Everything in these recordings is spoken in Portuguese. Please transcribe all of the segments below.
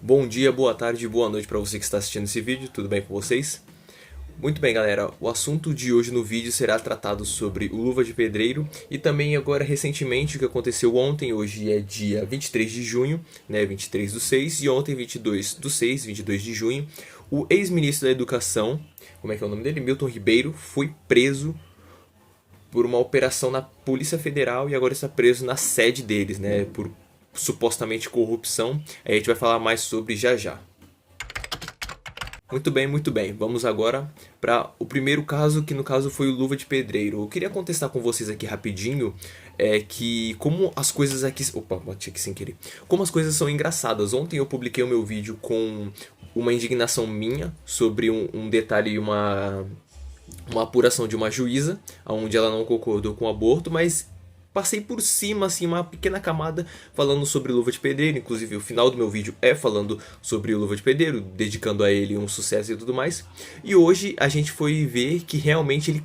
Bom dia, boa tarde, boa noite para você que está assistindo esse vídeo, tudo bem com vocês? Muito bem, galera, o assunto de hoje no vídeo será tratado sobre o Luva de Pedreiro e também agora recentemente o que aconteceu ontem. Hoje é dia 23 de junho, né, 23 do 6, e ontem 22 do 6, 22 de junho, o ex-ministro da Educação, como é que é o nome dele? Milton Ribeiro, foi preso por uma operação na Polícia Federal e agora está preso na sede deles, né, por supostamente corrupção. A gente vai falar mais sobre já já. Muito bem, muito bem. Vamos agora para o primeiro caso, que no caso foi o Luva de Pedreiro. Eu queria contestar com vocês aqui rapidinho que como as coisas aqui... Opa, bati aqui sem querer. Como as coisas são engraçadas. Ontem eu publiquei o meu vídeo com uma indignação minha sobre um detalhe e uma apuração de uma juíza, onde ela não concordou com o aborto, mas passei por cima, assim, uma pequena camada falando sobre Luva de Pedreiro. Inclusive o final do meu vídeo é falando sobre o Luva de Pedreiro, dedicando a ele um sucesso e tudo mais. E hoje a gente foi ver que realmente ele,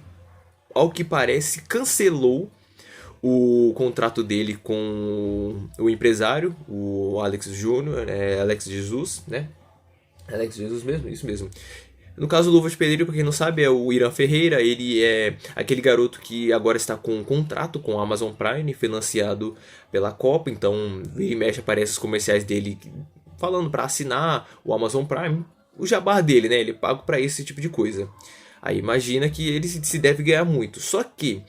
ao que parece, cancelou o contrato dele com o empresário, o Alex Júnior, Alex Jesus, né? Alex Jesus mesmo, isso mesmo. No caso, o Luva de Pedreiro, pra quem não sabe, é o Irã Ferreira. Ele é aquele garoto que agora está com um contrato com a Amazon Prime, financiado pela Copa. Então, vira e mexe, aparece os comerciais dele falando para assinar o Amazon Prime. O jabá dele, né? Ele é pago para esse tipo de coisa. Aí imagina que ele se deve ganhar muito. Só que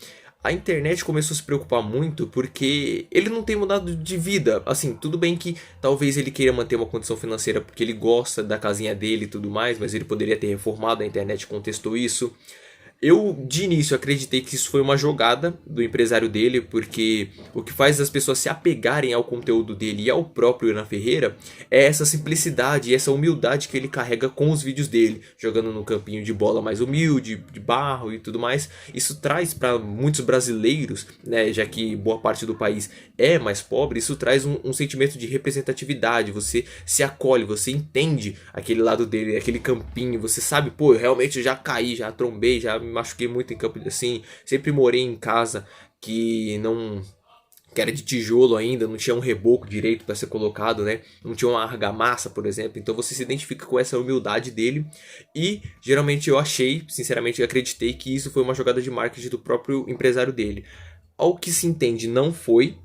a internet começou a se preocupar muito porque ele não tem mudado de vida. Assim, tudo bem que talvez ele queira manter uma condição financeira porque ele gosta da casinha dele e tudo mais, mas ele poderia ter reformado, a internet contestou isso. Eu, de início, acreditei que isso foi uma jogada do empresário dele, porque o que faz as pessoas se apegarem ao conteúdo dele e ao próprio Irã Ferreira é essa simplicidade e essa humildade que ele carrega com os vídeos dele, jogando no campinho de bola mais humilde, de barro e tudo mais. Isso traz para muitos brasileiros, né, já que boa parte do país é mais pobre, isso traz um sentimento de representatividade. Você se acolhe, você entende aquele lado dele, aquele campinho, você sabe, pô, eu realmente já caí, já trombei, já me machuquei muito em campo, assim, sempre morei em casa que era de tijolo ainda, não tinha um reboco direito para ser colocado, né? Não tinha uma argamassa, por exemplo. Então você se identifica com essa humildade dele. E geralmente eu achei, sinceramente eu acreditei que isso foi uma jogada de marketing do próprio empresário dele. Ao que se entende, não foi.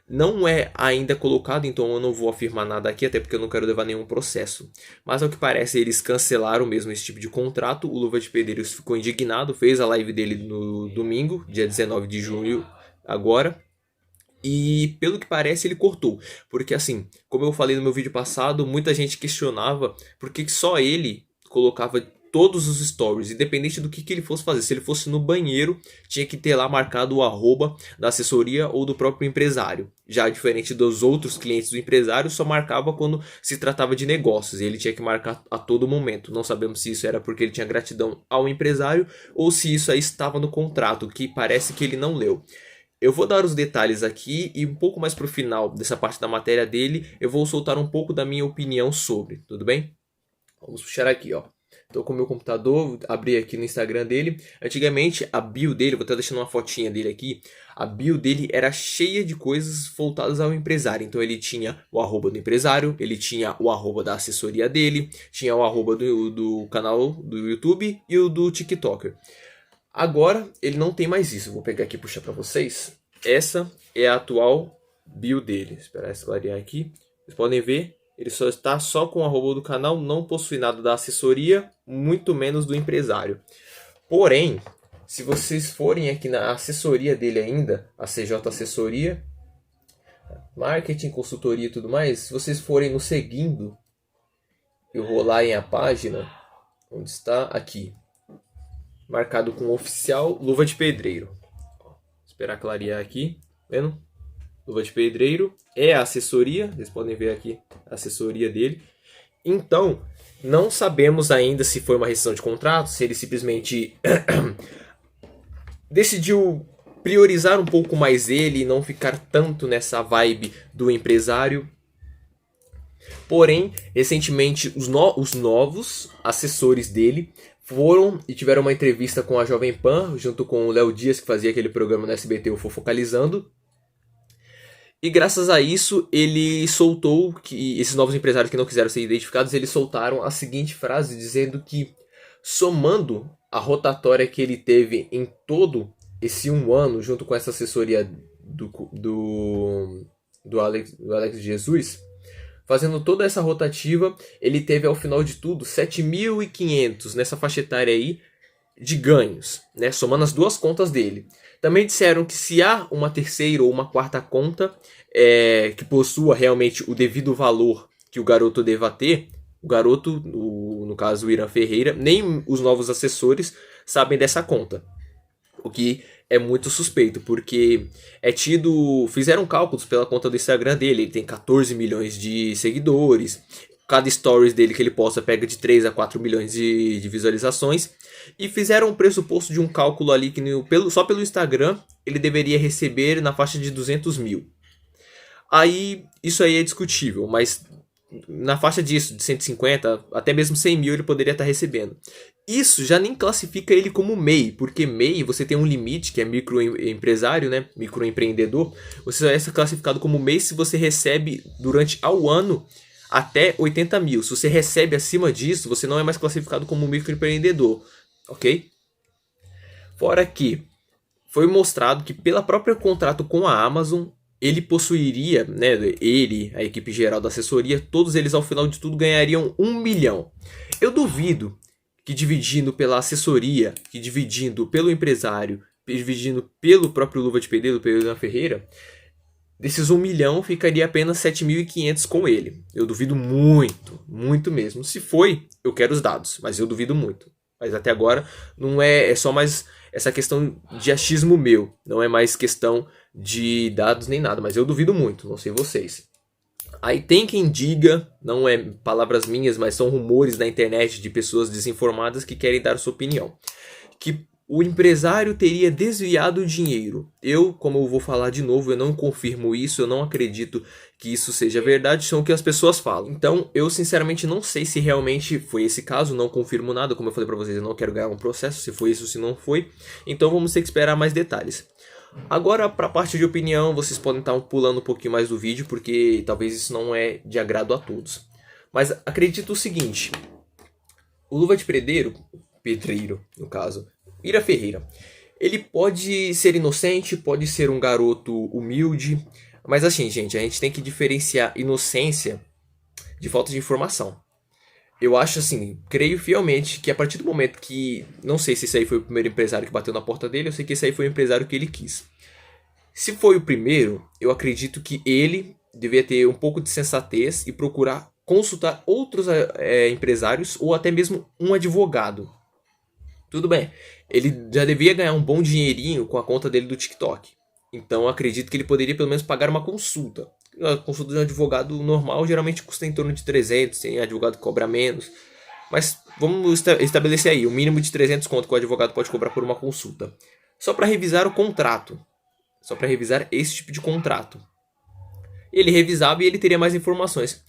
Não é ainda colocado, então eu não vou afirmar nada aqui, até porque eu não quero levar nenhum processo. Mas ao que parece, eles cancelaram mesmo esse tipo de contrato. O Luva de Pedreiros ficou indignado, fez a live dele no domingo, dia 19 de junho, agora. E pelo que parece ele cortou, porque assim, como eu falei no meu vídeo passado, muita gente questionava por que só ele colocava todos os stories, independente do que ele fosse fazer. Se ele fosse no banheiro, tinha que ter lá marcado o arroba da assessoria ou do próprio empresário. Já diferente dos outros clientes do empresário, só marcava quando se tratava de negócios, e ele tinha que marcar a todo momento. Não sabemos se isso era porque ele tinha gratidão ao empresário ou se isso aí estava no contrato, que parece que ele não leu. Eu vou dar os detalhes aqui e um pouco mais pro final dessa parte da matéria dele, eu vou soltar um pouco da minha opinião sobre, tudo bem? Vamos puxar aqui, ó. Estou com o meu computador, abri aqui no Instagram dele. Antigamente a bio dele, vou estar deixando uma fotinha dele aqui. A bio dele era cheia de coisas voltadas ao empresário. Então ele tinha o arroba do empresário, ele tinha o arroba da assessoria dele, tinha o arroba do canal do YouTube e o do TikToker. Agora ele não tem mais isso. Vou pegar aqui e puxar para vocês. Essa é a atual bio dele. Esperar esclarecer aqui. Vocês podem ver, ele só está só com o arroba do canal, não possui nada da assessoria, muito menos do empresário. Porém, se vocês forem aqui na assessoria dele ainda, a CJ Assessoria, marketing, consultoria e tudo mais, se vocês forem no seguindo e rolarem a página, onde está aqui, marcado com oficial Luva de Pedreiro. Ó, esperar clarear aqui, vendo? Luva de Pedreiro é a assessoria, vocês podem ver aqui a assessoria dele. Então, não sabemos ainda se foi uma rescisão de contrato, se ele simplesmente decidiu priorizar um pouco mais ele e não ficar tanto nessa vibe do empresário. Porém, recentemente os novos assessores dele foram e tiveram uma entrevista com a Jovem Pan, junto com o Léo Dias, que fazia aquele programa no SBT, o Fofocalizando. E graças a isso, ele soltou, que esses novos empresários que não quiseram ser identificados, eles soltaram a seguinte frase, dizendo que, somando a rotatória que ele teve em todo esse um ano, junto com essa assessoria do Alex Jesus, fazendo toda essa rotativa, ele teve ao final de tudo 7.500 nessa faixa etária aí de ganhos, né? Somando as duas contas dele. Também disseram que se há uma terceira ou uma quarta conta que possua realmente o devido valor que o garoto deva ter, o garoto, no caso o Irã Ferreira, nem os novos assessores sabem dessa conta. O que é muito suspeito, porque fizeram cálculos pela conta do Instagram dele, ele tem 14 milhões de seguidores, cada stories dele que ele posta pega de 3 a 4 milhões de visualizações, e fizeram um pressuposto de um cálculo ali que só pelo Instagram ele deveria receber na faixa de 200 mil. Aí, isso aí é discutível, mas na faixa disso, de 150, até mesmo 100 mil ele poderia estar recebendo. Isso já nem classifica ele como MEI, porque MEI você tem um limite, que é microempresário, né? Microempreendedor. Você vai ser classificado como MEI se você recebe durante ao ano até 80 mil. Se você recebe acima disso, você não é mais classificado como microempreendedor, ok? Fora que foi mostrado que pela própria contrato com a Amazon, ele possuiria, né, ele, a equipe geral da assessoria, todos eles ao final de tudo ganhariam 1 milhão. Eu duvido que dividindo pela assessoria, que dividindo pelo empresário, dividindo pelo próprio Luva de Pedreiro, pelo Irã Ferreira, desses 1 milhão ficaria apenas 7.500 com ele. Eu duvido muito, muito mesmo. Se foi, eu quero os dados, mas eu duvido muito. Mas até agora não é só mais essa questão de achismo meu, não é mais questão de dados nem nada, mas eu duvido muito, não sei vocês. Aí tem quem diga, não é palavras minhas, mas são rumores da internet de pessoas desinformadas que querem dar sua opinião, que o empresário teria desviado o dinheiro. Como eu vou falar de novo, eu não confirmo isso, eu não acredito que isso seja verdade, são o que as pessoas falam. Então, eu sinceramente não sei se realmente foi esse caso, não confirmo nada, como eu falei pra vocês, eu não quero ganhar um processo, se foi isso ou se não foi. Então, vamos ter que esperar mais detalhes. Agora, para a parte de opinião, vocês podem estar pulando um pouquinho mais do vídeo, porque talvez isso não é de agrado a todos. Mas acredito o seguinte, o Luva de Pedreiro, no caso, Irã Ferreira, ele pode ser inocente, pode ser um garoto humilde, mas assim, gente, a gente tem que diferenciar inocência de falta de informação. Eu acho assim, creio fielmente que a partir do momento que, não sei se esse aí foi o primeiro empresário que bateu na porta dele, eu sei que esse aí foi o empresário que ele quis. Se foi o primeiro, eu acredito que ele devia ter um pouco de sensatez e procurar consultar outros empresários ou até mesmo um advogado. Tudo bem, ele já devia ganhar um bom dinheirinho com a conta dele do TikTok. Então eu acredito que ele poderia pelo menos pagar uma consulta. A consulta de um advogado normal geralmente custa em torno de 300, tem advogado que cobra menos. Mas vamos estabelecer aí, o mínimo de 300 conto que o advogado pode cobrar por uma consulta. Só para revisar o contrato. Só para revisar esse tipo de contrato. Ele revisava e ele teria mais informações.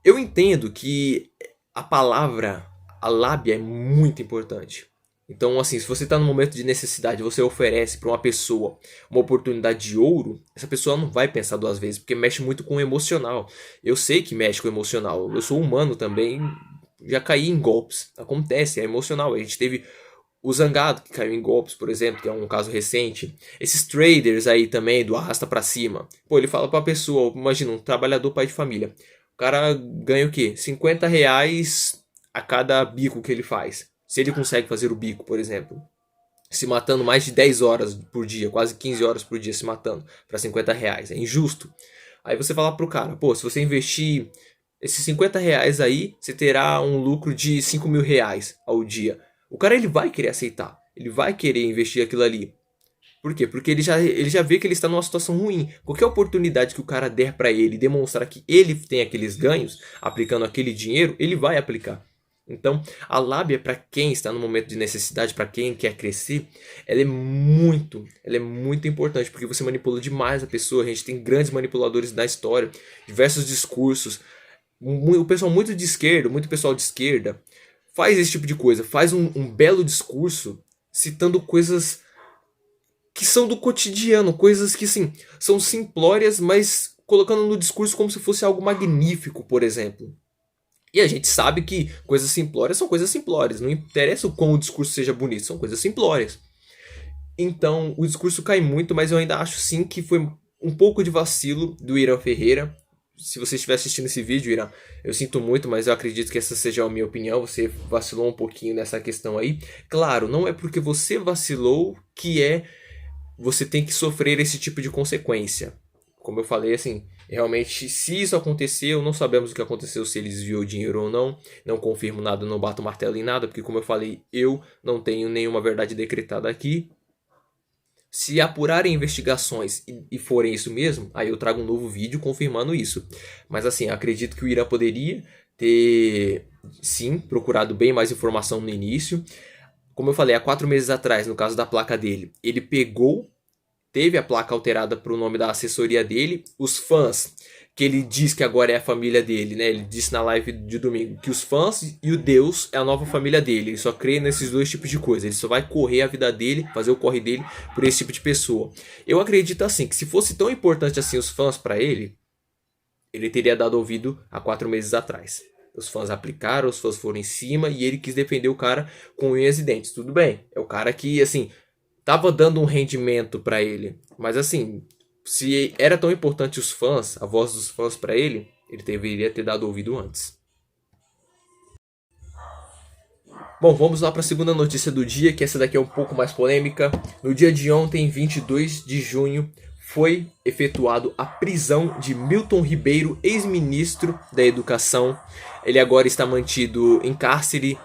Eu entendo que a lábia é muito importante. Então, assim, se você está num momento de necessidade, você oferece para uma pessoa uma oportunidade de ouro, essa pessoa não vai pensar duas vezes, porque mexe muito com o emocional. Eu sei que mexe com o emocional, eu sou humano também, já caí em golpes. Acontece, é emocional. A gente teve o Zangado, que caiu em golpes, por exemplo, que é um caso recente. Esses traders aí também, do arrasta pra cima. Pô, ele fala pra pessoa, imagina, um trabalhador pai de família. O cara ganha o quê? 50 reais a cada bico que ele faz. Se ele consegue fazer o bico, por exemplo, se matando mais de 10 horas por dia, quase 15 horas por dia se matando para 50 reais, é injusto. Aí você fala pro cara, pô, se você investir esses 50 reais aí, você terá um lucro de 5 mil reais ao dia. O cara ele vai querer aceitar, ele vai querer investir aquilo ali. Por quê? Porque ele já vê que ele está numa situação ruim. Qualquer oportunidade que o cara der para ele demonstrar que ele tem aqueles ganhos, aplicando aquele dinheiro, ele vai aplicar. Então, a lábia para quem está no momento de necessidade, para quem quer crescer, ela é muito importante, porque você manipula demais a pessoa. A gente tem grandes manipuladores na história, diversos discursos. O pessoal muito de esquerda, muito pessoal de esquerda, faz esse tipo de coisa, faz um belo discurso citando coisas que são do cotidiano, coisas que sim, são simplórias, mas colocando no discurso como se fosse algo magnífico, por exemplo. E a gente sabe que coisas simplórias são coisas simplórias. Não interessa o quão o discurso seja bonito, são coisas simplórias. Então, o discurso cai muito, mas eu ainda acho sim que foi um pouco de vacilo do Irã Ferreira. Se você estiver assistindo esse vídeo, Irã, eu sinto muito, mas eu acredito que essa seja a minha opinião. Você vacilou um pouquinho nessa questão aí. Claro, não é porque você vacilou que você tem que sofrer esse tipo de consequência. Como eu falei, assim, realmente, se isso aconteceu, não sabemos o que aconteceu, se ele desviou dinheiro ou não. Não confirmo nada, não bato martelo em nada, porque como eu falei, eu não tenho nenhuma verdade decretada aqui. Se apurarem investigações e forem isso mesmo, aí eu trago um novo vídeo confirmando isso. Mas assim, acredito que o Irã poderia ter, sim, procurado bem mais informação no início. Como eu falei, há 4 meses atrás, no caso da placa dele, ele teve a placa alterada para o nome da assessoria dele. Os fãs, que ele diz que agora é a família dele, né? Ele disse na live de domingo que os fãs e o Deus é a nova família dele. Ele só crê nesses dois tipos de coisa. Ele só vai correr a vida dele, fazer o corre dele por esse tipo de pessoa. Eu acredito assim, que se fosse tão importante assim os fãs para ele teria dado ouvido há 4 meses atrás. Os fãs aplicaram, os fãs foram em cima e ele quis defender o cara com unhas e dentes. Tudo bem, é o cara que, assim, tava dando um rendimento pra ele. Mas assim, se era tão importante os fãs, a voz dos fãs pra ele deveria ter dado ouvido antes. Bom, vamos lá para a segunda notícia do dia, que essa daqui é um pouco mais polêmica. No dia de ontem, 22 de junho, foi efetuado a prisão de Milton Ribeiro, ex-ministro da Educação. Ele agora está mantido em cárcere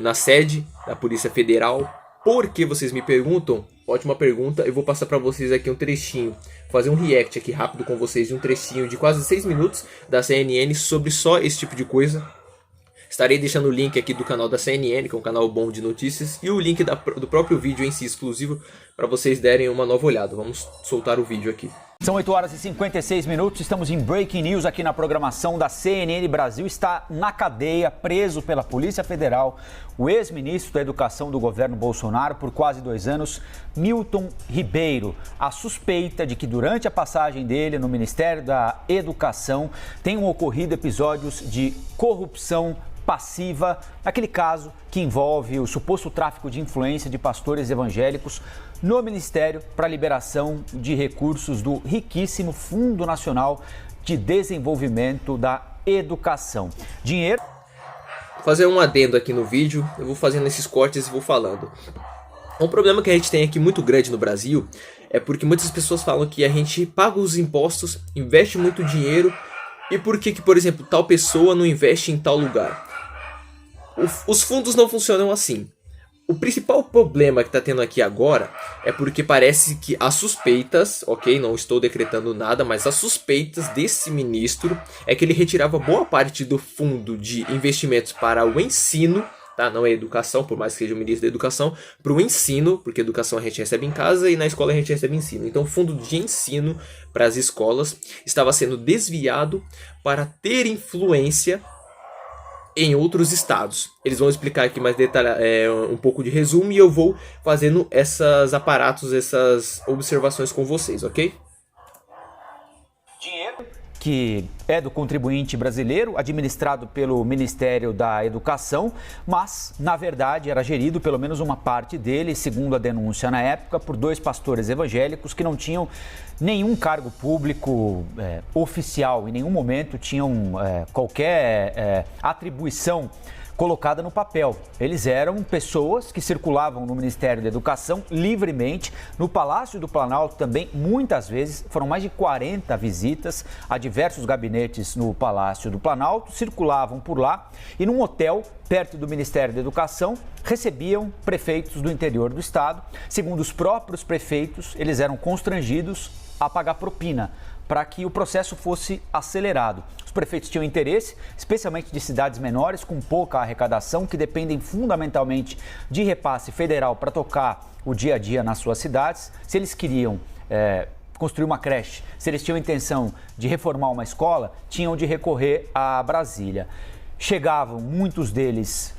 na sede da Polícia Federal. Por que vocês me perguntam? Ótima pergunta. Eu vou passar para vocês aqui um trechinho, fazer um react aqui rápido com vocês de um trechinho de quase 6 minutos da CNN sobre só esse tipo de coisa. Estarei deixando o link aqui do canal da CNN, que é um canal bom de notícias, e o link do próprio vídeo em si exclusivo para vocês derem uma nova olhada. Vamos soltar o vídeo aqui. São 8 horas e 56 minutos, estamos em Breaking News aqui na programação da CNN Brasil. Está na cadeia, preso pela Polícia Federal, o ex-ministro da Educação do governo Bolsonaro por quase 2 anos, Milton Ribeiro. A suspeita de que durante a passagem dele no Ministério da Educação tenham ocorrido episódios de corrupção passiva, naquele caso que envolve o suposto tráfico de influência de pastores evangélicos no Ministério para a liberação de recursos do riquíssimo Fundo Nacional de Desenvolvimento da Educação. Dinheiro... Vou fazer um adendo aqui no vídeo, eu vou fazendo esses cortes e vou falando. Um problema que a gente tem aqui muito grande no Brasil é porque muitas pessoas falam que a gente paga os impostos, investe muito dinheiro, e por que, por exemplo, tal pessoa não investe em tal lugar? Os fundos não funcionam assim. O principal problema que está tendo aqui agora é porque parece que as suspeitas, ok, não estou decretando nada, mas as suspeitas desse ministro é que ele retirava boa parte do fundo de investimentos para o ensino, tá? Não é educação, por mais que seja o ministro da educação, para o ensino, porque educação a gente recebe em casa e na escola a gente recebe ensino. Então o fundo de ensino para as escolas estava sendo desviado para ter influência em outros estados. Eles vão explicar aqui mais um pouco de resumo e eu vou fazendo essas observações com vocês, ok? Dinheiro que é do contribuinte brasileiro, administrado pelo Ministério da Educação, mas, na verdade, era gerido, pelo menos uma parte dele, segundo a denúncia na época, por 2 pastores evangélicos que não tinham nenhum cargo público oficial, em nenhum momento tinham qualquer atribuição colocada no papel. Eles eram pessoas que circulavam no Ministério da Educação livremente, no Palácio do Planalto também, muitas vezes, foram mais de 40 visitas a diversos gabinetes no Palácio do Planalto, circulavam por lá e num hotel perto do Ministério da Educação recebiam prefeitos do interior do estado. Segundo os próprios prefeitos, eles eram constrangidos a pagar propina para que o processo fosse acelerado. Os prefeitos tinham interesse, especialmente de cidades menores, com pouca arrecadação, que dependem fundamentalmente de repasse federal para tocar o dia a dia nas suas cidades. Se eles queriam construir uma creche, se eles tinham intenção de reformar uma escola, tinham de recorrer a Brasília. Chegavam muitos deles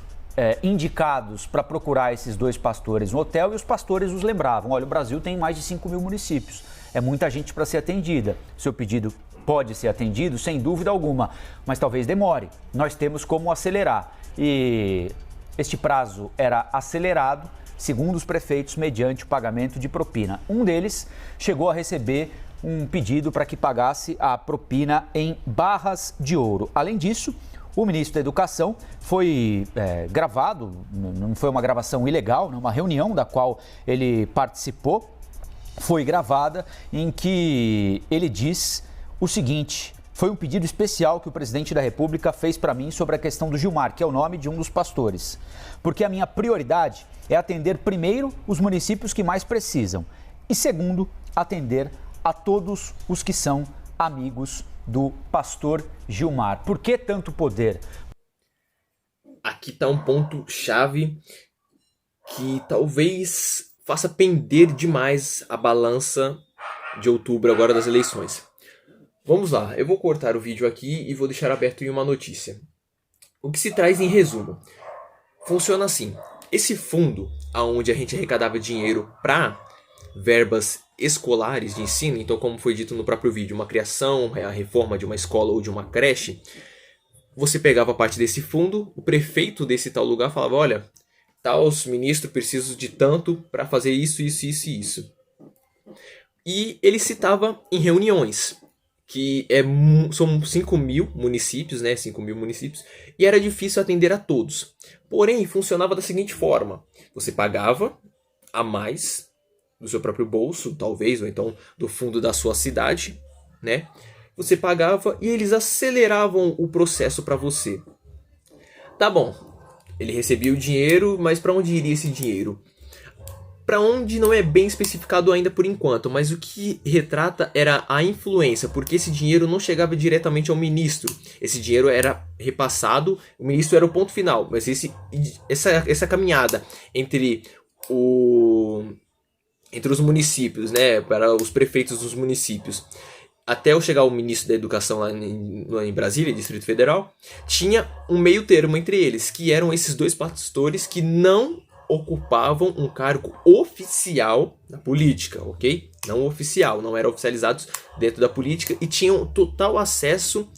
indicados para procurar esses 2 pastores no hotel e os pastores os lembravam: olha, o Brasil tem mais de 5 mil municípios. É muita gente para ser atendida. Seu pedido pode ser atendido, sem dúvida alguma, mas talvez demore. Nós temos como acelerar. E este prazo era acelerado, segundo os prefeitos, mediante o pagamento de propina. Um deles chegou a receber um pedido para que pagasse a propina em barras de ouro. Além disso, o ministro da Educação foi gravado, não foi uma gravação ilegal, uma reunião da qual ele participou, foi gravada, em que ele diz o seguinte: foi um pedido especial que o presidente da República fez para mim sobre a questão do Gilmar, que é o nome de um dos pastores, porque a minha prioridade é atender primeiro os municípios que mais precisam e segundo, atender a todos os que são amigos do pastor Gilmar. Por que tanto poder? Aqui está um ponto-chave que talvez faça pender demais a balança de outubro agora das eleições. Vamos lá, eu vou cortar o vídeo aqui e vou deixar aberto em uma notícia. O que se traz em resumo? Funciona assim, esse fundo onde a gente arrecadava dinheiro para verbas escolares de ensino, então como foi dito no próprio vídeo, uma criação, a reforma de uma escola ou de uma creche, você pegava parte desse fundo, o prefeito desse tal lugar falava, olha, os ministros precisam de tanto para fazer isso, isso, isso e isso. E ele citava em reuniões, que são 5 mil municípios, né? 5 mil municípios, e era difícil atender a todos. Porém, funcionava da seguinte forma, você pagava a mais do seu próprio bolso, talvez, ou então do fundo da sua cidade, né? Você pagava e eles aceleravam o processo para você. Tá bom, ele recebia o dinheiro, mas para onde iria esse dinheiro? Para onde não é bem especificado ainda por enquanto, mas o que retrata era a influência, porque esse dinheiro não chegava diretamente ao ministro. Esse dinheiro era repassado, o ministro era o ponto final, mas essa caminhada entre os municípios, né, para os prefeitos dos municípios, até eu chegar ao ministro da Educação lá em Brasília, Distrito Federal, tinha um meio termo entre eles, que eram esses dois pastores que não ocupavam um cargo oficial na política, ok? Não oficial, não eram oficializados dentro da política e tinham total acesso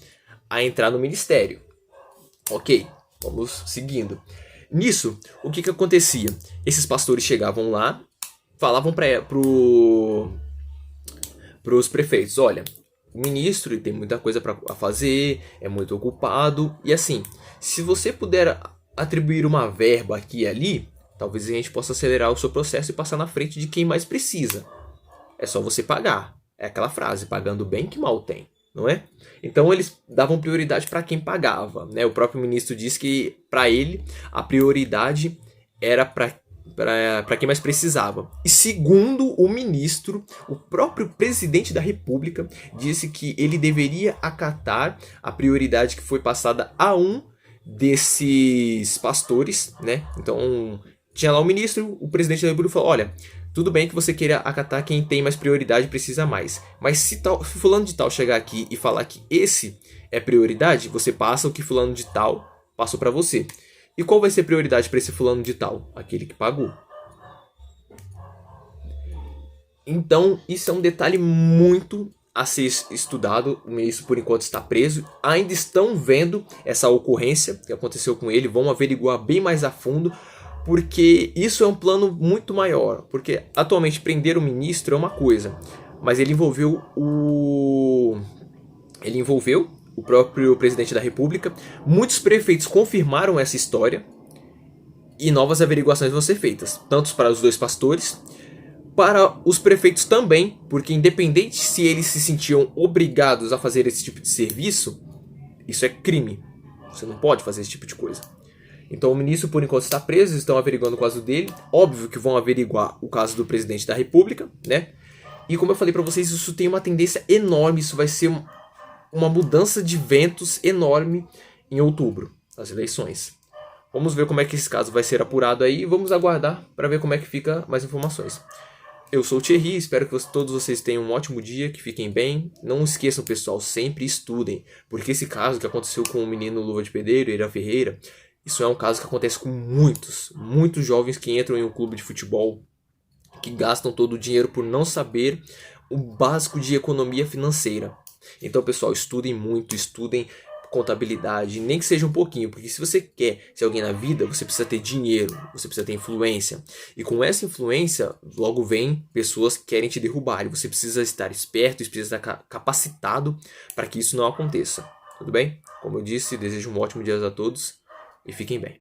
a entrar no ministério. Ok, vamos seguindo. Nisso, o que acontecia? Esses pastores chegavam lá, falavam para os prefeitos, olha, o ministro tem muita coisa para fazer, é muito ocupado, e assim, se você puder atribuir uma verba aqui e ali, talvez a gente possa acelerar o seu processo e passar na frente de quem mais precisa. É só você pagar. É aquela frase, pagando bem que mal tem, não é? Então eles davam prioridade para quem pagava, né? O próprio ministro disse que para ele a prioridade era para quem mais precisava. E segundo o ministro, o próprio presidente da República disse que ele deveria acatar a prioridade que foi passada a um desses pastores, né? Então tinha lá o ministro, o presidente da República falou, olha, tudo bem que você queira acatar quem tem mais prioridade e precisa mais, mas se fulano de tal chegar aqui e falar que esse é prioridade, você passa o que fulano de tal passou para você. E qual vai ser prioridade para esse fulano de tal? Aquele que pagou. Então, isso é um detalhe muito a ser estudado. O ministro, por enquanto, está preso. Ainda estão vendo essa ocorrência que aconteceu com ele. Vão averiguar bem mais a fundo, porque isso é um plano muito maior. Porque, atualmente, prender o ministro é uma coisa, mas ele envolveu o próprio presidente da República. Muitos prefeitos confirmaram essa história e novas averiguações vão ser feitas, tanto para os dois pastores, para os prefeitos também, porque independente se eles se sentiam obrigados a fazer esse tipo de serviço, isso é crime. Você não pode fazer esse tipo de coisa. Então o ministro, por enquanto, está preso, estão averiguando o caso dele. Óbvio que vão averiguar o caso do presidente da República, né? E como eu falei para vocês, isso tem uma tendência enorme, isso vai ser uma mudança de ventos enorme em outubro, as eleições. Vamos ver como é que esse caso vai ser apurado aí e vamos aguardar para ver como é que fica mais informações. Eu sou o Thierry, espero que todos vocês tenham um ótimo dia, que fiquem bem. Não esqueçam, pessoal, sempre estudem, porque esse caso que aconteceu com o menino Luva de Pedreiro, Eira Ferreira, isso é um caso que acontece com muitos jovens que entram em um clube de futebol, que gastam todo o dinheiro por não saber o básico de economia financeira. Então, pessoal, estudem muito, estudem contabilidade, nem que seja um pouquinho, porque se você quer ser alguém na vida, você precisa ter dinheiro, você precisa ter influência. E com essa influência, logo vem pessoas que querem te derrubar. E você precisa estar esperto, precisa estar capacitado para que isso não aconteça. Tudo bem? Como eu disse, desejo um ótimo dia a todos e fiquem bem.